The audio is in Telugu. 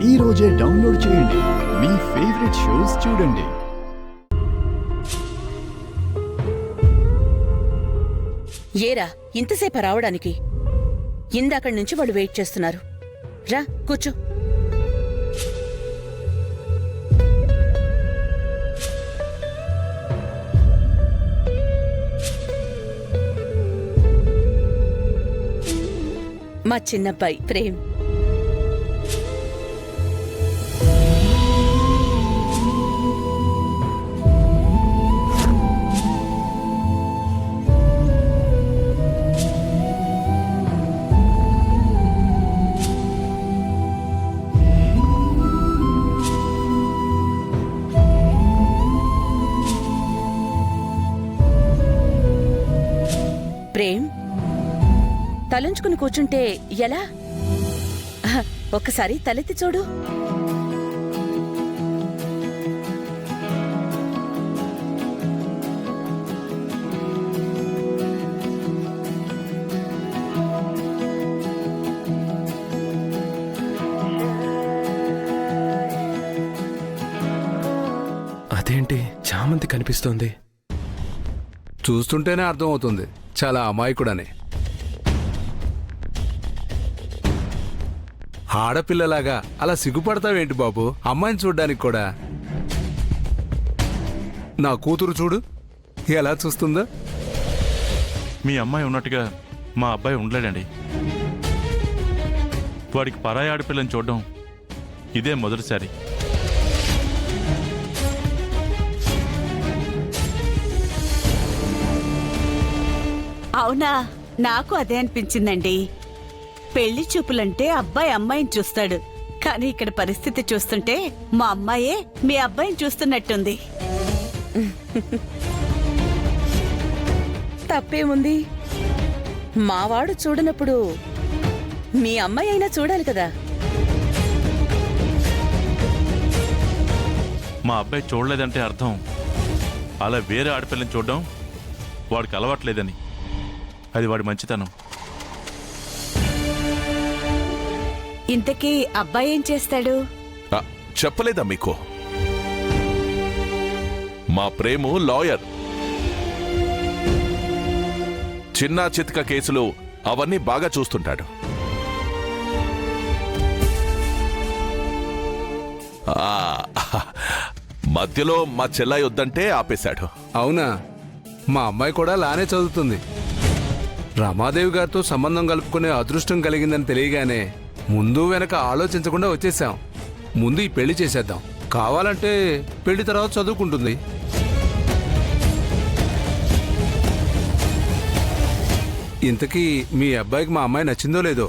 ఈ రోజే డౌన్లోడ్ చేయండి. మీ ఫేవరెట్ షోస్ చూడండి. ఏరా ఇంతసేపు రావడానికి? ఇందాకడి నుంచి వాళ్ళు వెయిట్ చేస్తున్నారు. రా కూర్చో. మా చిన్నబ్బాయి ప్రేమ్. ప్రేమ్, తలంచుకుని కూర్చుంటే ఎలా? ఒక్కసారి తలెత్తి చూడు. అదేంటి చామంతి కనిపిస్తోంది? చూస్తుంటేనే అర్థమవుతుంది చాలా అమాయకుడని. ఆడపిల్లలాగా అలా సిగ్గుపడతావేంటి బాబు? అమ్మాయిని చూడ్డానికి కూడా. నా కూతురు చూడు ఎలా చూస్తుందో. మీ అమ్మాయి ఉన్నట్టుగా మా అబ్బాయి ఉండలేడండి. వాడికి పరాయి ఆడపిల్లని చూడడం ఇదే మొదటిసారి. అవునా? నాకు అదే అనిపించిందండి. పెళ్లి చూపులంటే అబ్బాయి అమ్మాయిని చూస్తాడు, కానీ ఇక్కడ పరిస్థితి చూస్తుంటే మా అమ్మాయే మీ అబ్బాయిని చూస్తున్నట్టుంది. తప్పేముంది? మావాడు చూడనప్పుడు మీ అమ్మాయి అయినా చూడాలి కదా. మా అబ్బాయి చూడలేదంటే అర్థం అలా వేరే ఆడపిల్లని చూడడం వాడికి అలవాట్లేదని. అది వాడి మంచితనం. ఇంతకీ అబ్బాయి ఏం చేస్తాడు? చెప్పలేదా మీకు? మా ప్రేము లాయర్. చిన్న చితక కేసులు అవన్నీ బాగా చూస్తుంటాడు. మధ్యలో మా చెల్లాయి వద్దంటే ఆపేశాడు. అవునా? మా అమ్మాయి కూడా లానే చదువుతుంది. రమాదేవి గారితో సంబంధం కలుపుకునే అదృష్టం కలిగిందని తెలియగానే ముందు వెనక ఆలోచించకుండా వచ్చేసాం. ముందు ఈ పెళ్లి చేసేద్దాం, కావాలంటే పెళ్లి తర్వాత చదువుకుంటుంది. ఇంతకీ మీ అబ్బాయికి మా అమ్మాయి నచ్చిందో లేదో?